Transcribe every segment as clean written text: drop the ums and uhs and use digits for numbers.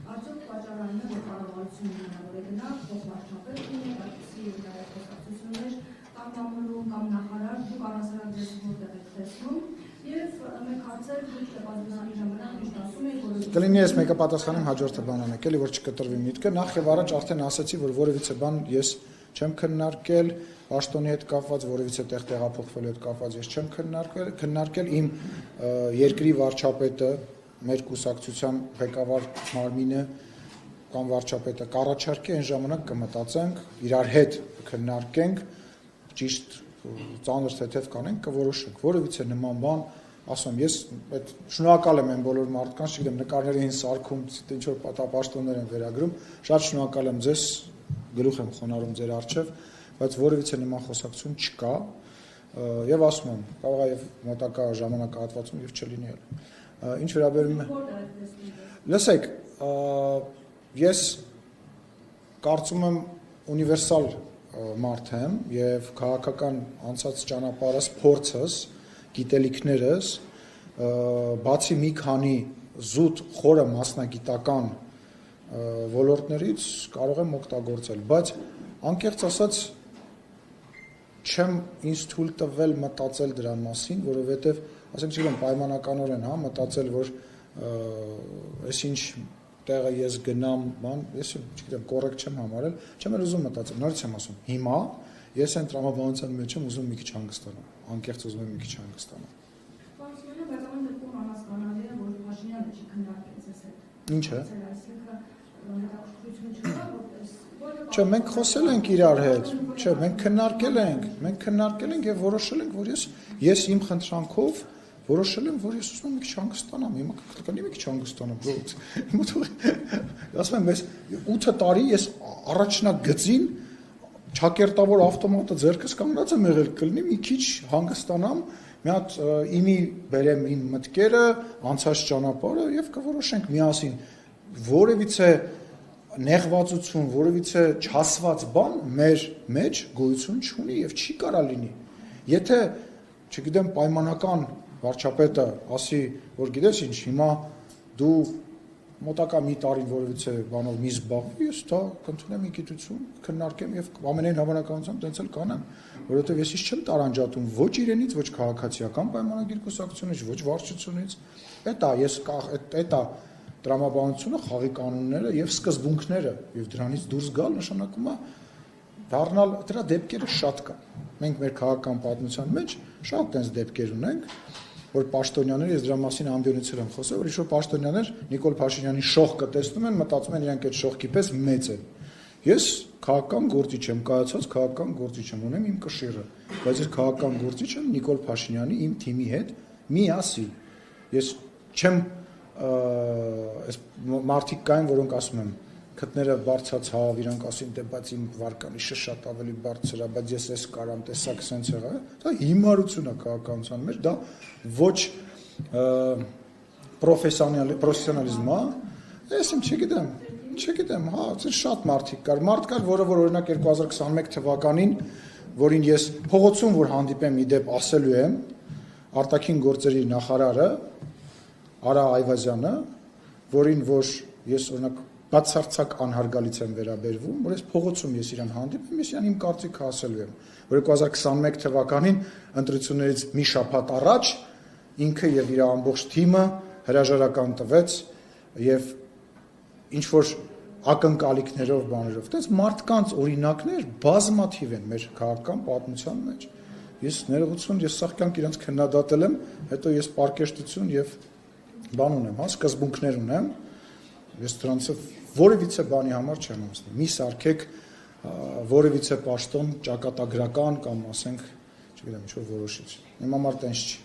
Արդյոք պատճառային է, որ կառավարությունը հնարավոր է գնա փոխվարչապետ ունի, այդպիսի խոսակցություններ կամ մամուլում կամ նախարար, դուք առհասարակ ձեզ որտեղ եք տեսնում, եւ մեկ հարցեր դուք պատասխանի ժամանակ միշտ ասում եք, որ կլինի ես մեկը պատասխանեմ, հաջորդը բանանեք, էլի որ չկտրվի միտքը, նախ եւ առաջ արդեն ասացի, որ որևիցե բան ես չեմ քննարկել, պաշտոնի հետ կապված, որևիցե տեղ տեղափոխվելու հետ կապված ես չեմ քննարկել, իմ երկրի վարչապետը, մեր կուսակցության ղեկավար մարմինը կամ վարչապետը կառաջարկի, այն ժամանակ կմտածենք, իրար հետ քննարկենք, ճիշտ ծանր թեթև կանենք, կորոշենք, որևիցե նման բան, ասում ես այդ շնորհակալ եմ այն բոլոր մարդկանց, չգիտեմ, նկարների են սարքում, ինչ որ պատապաշտոններ են վերագրում, շատ շնորհակալ եմ ձեզ, գլուխ եմ խոնարհում ձեր առջև, բայց որևիցե նման խոսակցություն չկա, եւ ասում եմ, կարող է եւ մոտակա ժամանակահատվածում եւ չլինի էլ։ Ինչ վերաբերում է։ Լսեք, ես կարծում եմ ունիվերսալ մարդ եմ եւ քաղաքական անցած ճանապարհս, փորձս, գիտելիքներս, բացի մի քանի զուտ խորը մասնագիտական ոլորտներից կարող եմ օգտագործել, բայց անկեղծ ասած չեմ ինձ թույլ տվել մտածել դրա մասին, որովհետեւ ասենք չգիտեմ պայմանականորեն, հա, մտածել, որ այսինչ տեղը ես գնամ, բան, ես չգիտեմ, կոռեկտ չեմ համարել, չեմ էլ ուզում մտածել, նորից եմ ասում, հիմա ես այն տրամաբանության մեջ եմ ուզում մի քիչ հանգստանալ, անկեղծ ուզում եմ մի քիչ հանգստանալ։ Պարզվում է, բայց ամեն դեպքում անհասկանալի է, որ Փաշինյանը չի քննարկել ձեզ հետ։ Ինչ է։ Այսինքն հետաքրքրություն չկա, Չէ, մենք խոսել ենք իրար հետ, չէ, մենք քննարկել ենք եւ որոշել ենք, որ ես իմ խնդրանքով որոշել եմ, որ ես ուզում եմ մի քիչ հանգստանամ, հիմա կկնի մի քիչ հանգստանամ, ասում եմ, ես 8 տարի ես առաջնագծին ճակերտավոր ավտոմատը ձեռքս կանգնած եմ եղել, կլինի մի քիչ հանգստանամ, մի հատ իմի բերեմ իմ մտքերը, անցած ճանապարհը եւ կորոշենք միասին, որևիցե նեղվածություն, որևիցե չհասված բան մեր մեջ գոյություն չունի եւ չի կարա լինի։ Եթե, չգիտեմ, պայմանական վարչապետը ասի, որ գիտես ինչ, հիմա դու մոտակա մի տարին որևիցե բանով մի զբաղվի, ես դա կընդունեմ ի գիտություն, քննարկեմ եւ ամենայն հավանականությամբ տենց էլ կանեմ, որովհետեւ ես չեմ տարանջատում ոչ իրենից, ոչ քաղաքացիական պայմանագիր կուսակցությունից, ոչ վարչությունից։ Էտա տրամաբանությունը, խաղի կանոնները եւ սկզբունքները եւ դրանից դուրս գալ նշանակում է դառնալ, դրա դեպքերը շատ կան։ Մենք մեր քաղաքական պատմության մեջ շատ տենց դեպքեր ունենք, որ պաշտոնյաները, ես դրա մասին ամբիոնից եմ խոսել, որ ինչ-որ պաշտոնյաներ Նիկոլ Փաշինյանի շողկը տեսնում են, մտածում են իրանք այդ շողքի պես մեծ են։ Ես քաղաքական գործիչ եմ, կայացած քաղաքական գործիչ եմ, ունեմ իմ կշիռը, բայց ես քաղաքական գործիչ եմ Նիկոլ Փաշինյանի իմ թիմի հետ միասին։ Ես չեմ այս մարդիկ կային, որոնք ասում են քթները բարձացավ, իրանք ասին, դե բայց իմ վարկանիշը շատ ավելի բարձր է, բայց ես էս կարամ, տեսակ սենց եղա, դա հիմարություն է քաղաքականության մեջ, դա ոչ պրոֆեսիոնալիզմ է, ես չգիտեմ, հա, շատ մարդիկ կար, որը որ օրինակ 2021 թվականին, որին ես փողոցում որ հանդիպեմ ի դեպ ասելու եմ, արտաքին գործերի նախարարը Արա Այվազյանը, որին որ ես օրինակ բացարձակ անհարգալից եմ վերաբերվում, որ ես փողոցում ես իրան հանդիպեմ, ես իրան իմ կարծիքը ասելու եմ, որ 2021 թվականին ընտրություններից մի շաբաթ առաջ ինքը եւ իր ամբողջ թիմը հրաժարական տվեց եւ ինչ որ ակնկալիքներով բաներով, այդպես մարդկանց օրինակներ բազմաթիվ են մեր քաղաքական պատմության մեջ։ Ես ներողություն, ես սաղ կյանք իրենց քննադատել եմ, հետո ես պարկեշտություն եւ բան ունեմ, հա, սկզբունքներ ունեմ, ես դրանցով որևիցե բանի համար չեմ ասում, մի սարքեք որևիցե պաշտոն ճակատագրական կամ ասենք, չգիտեմ, ինչ-որ որոշիչ, իմ համար տենց չի։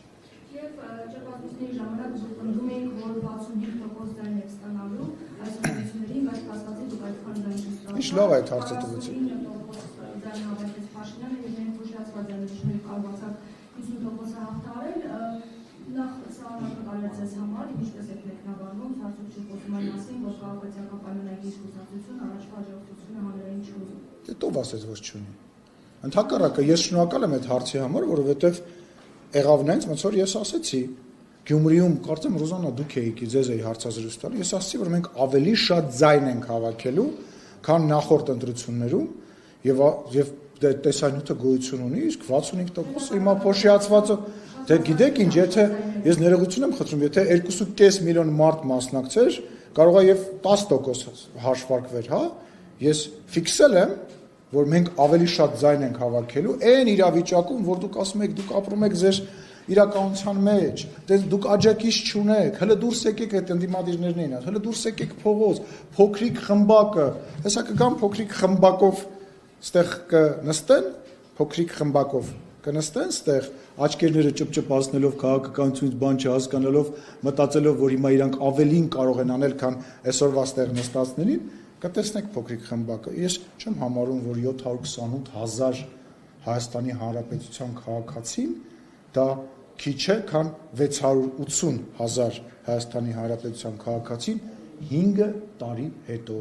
Եվ ճակատագրությունների ժամանակ դուք ընդգում էիք, որ 65% ձայն եք ստանալու այս ընտրություններին, բայց կասկածի դուք այդքան ձայն չստանալու։ Ինչ լավ է այդ հարցը տվեցիք։ 49% ձայն հավաքեց Փաշինյանը եւ մենք ուշացված ձայնություններ կարողացավ 50%-ը հաղթարել, նախ սա անակնկալ է ձեզ համար, ինչպես եք մեկնաբանում, հարցում չի խոսում այն մասին, որ քաղաքացիական պայմանագիր կուսակցություն առաջվա աջակցությունը հանրային չի ուզում։ Դե ով ասեց, որ չունի։ Ընդհակառակը ես շնորհակալ եմ այդ հարցի համար, որովհետև եղավ նենց, ոնց որ ես ասեցի, Գյումրիում կարծեմ Ռոզանա դուք եք ձեզ էի հարցազրույց տալի, ես ասացի, որ մենք ավելի շատ ձայն ենք հավաքելու, քան նախորդ ընտրություններում եւ տեսանյութը գոյություն ունի, իսկ 65% հիմա փոշիացվածը դե գիտեք ինչ, եթե ես ներողություն եմ խնդրում, եթե 2.5 միլիոն մարդ մասնակցեր, կարող է եւ 10% հաշվարկվեր, հա, ես ֆիքսել եմ, որ մենք ավելի շատ ձայն ենք հավաքելու, այն իրավիճակում, որ դուք ասում եք, դուք ապրում եք ձեր իրականության մեջ, դուք աջակից չունեք, հələ դուրս եկեք այդ ընդդիմադիրներն էին, հələ դուրս եկեք փողոց, փոքրիկ խմբակը, հեսա կգան փոքրիկ խմբակով ստեղ կնստեն, փոքրիկ խմբակով կնստեն ստեղ, աչքերները ճպճպացնելով, քաղաքականությունից բան չհասկանալով, մտածելով, որ հիմա իրանք ավելին կարող են անել, քան այսօրվա ստեղ նստածներին, կտեսնեք փոքրիկ խմբակը։ Ես չեմ համարում, որ 728,000 Հայաստանի Հանրապետության քաղաքացին դա քիչ է, քան 680,000 Հայաստանի Հանրապետության քաղաքացին 5 տարի հետո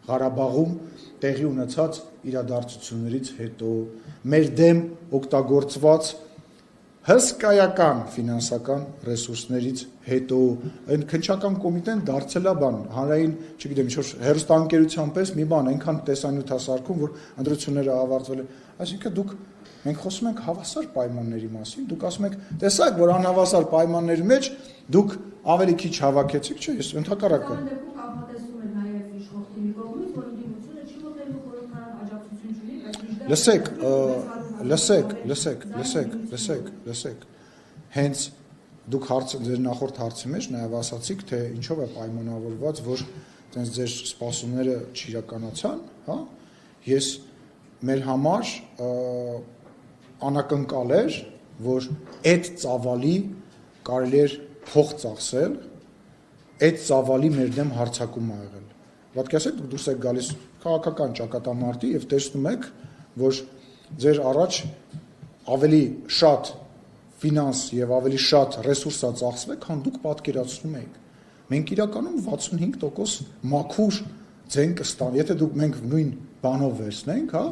Ղարաբաղում տեղի ունեցած իրադարձություններից հետո մեր դեմ օգտագործված հսկայական ֆինանսական ռեսուրսներից հետո այն քննչական կոմիտեն դարձել է բան հանրային, չգիտեմ, ինչ-որ հերոստանգերության պես մի բան, այնքան տեսանյութ հասարքում, որ ընտրությունները ավարտվել են, այսինքն մենք խոսում ենք հավասար պայմանների մասին, դուք ասում եք, տեսակ, որ անհավասար պայմանների մեջ դուք ավելի քիչ հավաքեցիք, չէ՞, ես ընդհակառակը։ Լսեք, հենց դուք ձեր նախորդ հարցի մեջ նաև ասացիք, թե ինչով է պայմանավորված, որ այդպես ձեր սպասումները չիրականացան, հա, ես մեր համար անակնկալ էր, որ այդ ծավալի կարելի էր փող ծախսել, այդ ծավալի մեր դեմ հարձակում ա եղել։ Պատկերացրեք, դուք դուրս եք գալիս քաղաքական ճակատամարտի եւ տեսնում եք, որ ձեր առաջ ավելի շատ ֆինանս եւ ավելի շատ ռեսուրս ա ծախսվել, քան դուք պատկերացնում եք։ Մենք իրականում 65% մաքուր ձեն կստանանք, եթե մենք նույն բանով վերցնենք, հա,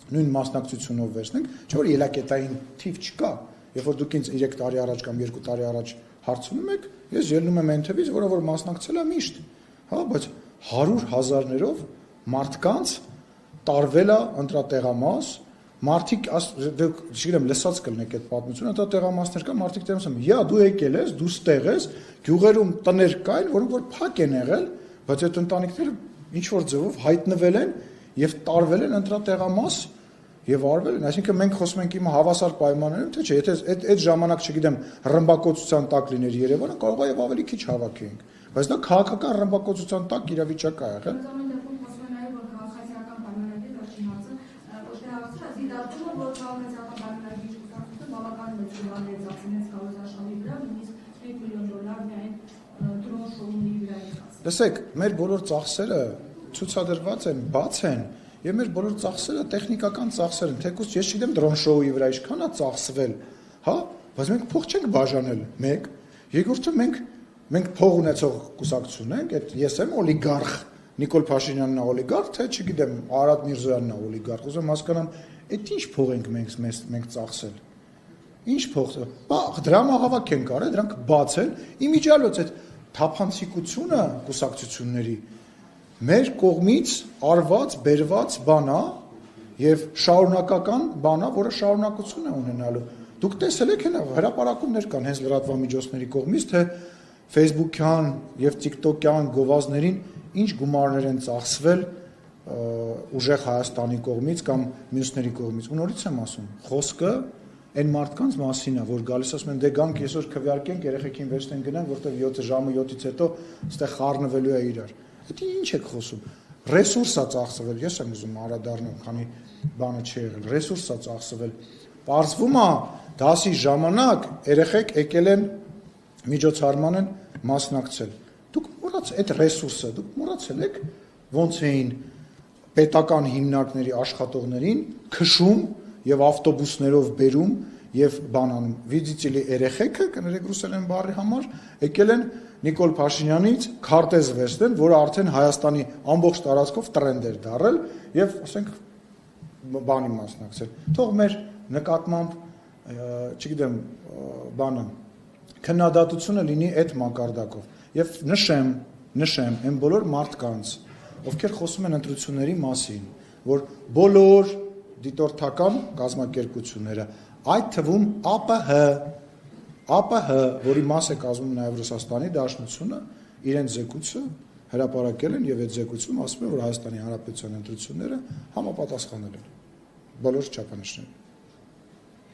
նույն մասնակցությունով վերցնենք, չէ՞ որ ելակետային թիվ չկա, երբ որ դուք ինձ 3 տարի առաջ կամ 2 տարի առաջ հարցնում եք, ես ելնում եմ այն թվից, որը որ մասնակցել է միշտ, հա, բայց 100,000-ներով մարդկանց տարվել է ընտրատեղամաս, մարդիկ, չգիտեմ, լսած կլինեք այդ պատմությունը, ընտրատեղամասներ կա, մարդիկ դեռ ասում են, «Յա, դու եկել ես, դու ստեղ ես, գյուղերում տներ կային, որոնք որ փակ են եղել, բայց այդ ընտանիքները ինչ որ ձևով հայտնվել են եւ տարվել են ընտրատեղամաս եւ արվել են, այսինքն մենք խոսում ենք հիմա հավասար պայմաններում, թե չէ, եթե այդ ժամանակ, չգիտեմ, ռմբակոծության տակ լիներ Երևանը, կարող է եւ ավելի քիչ հավաքեինք, բայց դա քաղաքական ռմբակոծության տակ իրավիճակ է եղել։ Լսեք, մեր բոլոր ծախսերը ցուցադրված են, բաց են, եւ մեր բոլոր ծախսերը տեխնիկական ծախսեր են, թեկուզ ես չգիտեմ դրոն շոուի վրա ինչքան է ծախսվել, հա, բայց մենք փող չենք բաժանել, մեկ, երկրորդը մենք փող ունեցող կուսակցություն ենք, այդ ես եմ օլիգարխ, Նիկոլ Փաշինյանն է օլիգարխ, թե չգիտեմ, Արադ Միրզոյանն է օլիգարխ, ուզում հասկանամ, այդ ինչ փող ենք մենք ծախսել։ Ինչ փող, դրամահավաք ենք արել, դրանք բաց են, իմիջիալոց այդ թափանցիկությունը կուսակցությունների մեր կողմից արված, բերված բան է եւ շարունակական բան է, որը շարունակություն է ունենալու։ Դուք տեսել եք հրապարակումներ կան հենց լրատվամիջոցների կողմից, թե Facebook-յան եւ TikTok-յան գովազդներին ինչ գումարներ են ծախսվել ուժեղ Հայաստանի կողմից կամ մյուսների կողմից։ Ու նորից եմ ասում, խոսքը այն մարդկանց մասին է, որ գալիս ասում են, դե գանք այսօր քվեարկենք, երեխեքին վերցնենք գնանք, որտեղ ժամը 7-ից հետո այստեղ խառնվելու է իրար։ Դա ինչ եք խոսում։ Ռեսուրս է ծախսվել, ես եմ ուզում անդրադառնալ, քանի բանը չի եղել, ռեսուրս է ծախսվել։ Պարզվում է, դասի ժամանակ երեխեք եկել են միջոցառման են մասնակցել։ Դուք այդ ռեսուրսը, դուք մոռացել եք ոնց էին պետական հիմնարկների աշխատողներին քշում եւ ավտոբուսներով բերում եւ բանանում։ Վիդիցիլի երեխեքը, կներեք ռուսերեն բառի համար, եկել են Նիկոլ Փաշինյանից քարտեզ վերցնել, որը արդեն Հայաստանի ամբողջ տարածքով տրենդ էր դարել եւ ասենք բանի մասնակցել։ Թող մեր նկատմամբ, չգիտեմ, բանը քննադատությունը լինի այդ մակարդակով եւ նշեմ այն բոլոր մարդկանց, ովքեր խոսում են ընտրությունների մասին, որ բոլոր դիտորդական կազմակերպությունները, այդ թվում ԱՊՀ, որի մաս է կազմում նաև Ռուսաստանի Դաշնությունը, իրենց զեկույցը հրապարակել են եւ այդ զեկույցում ասում է, որ Հայաստանի Հանրապետության ընտրությունները համապատասխանել են բոլոր չափանիշներին։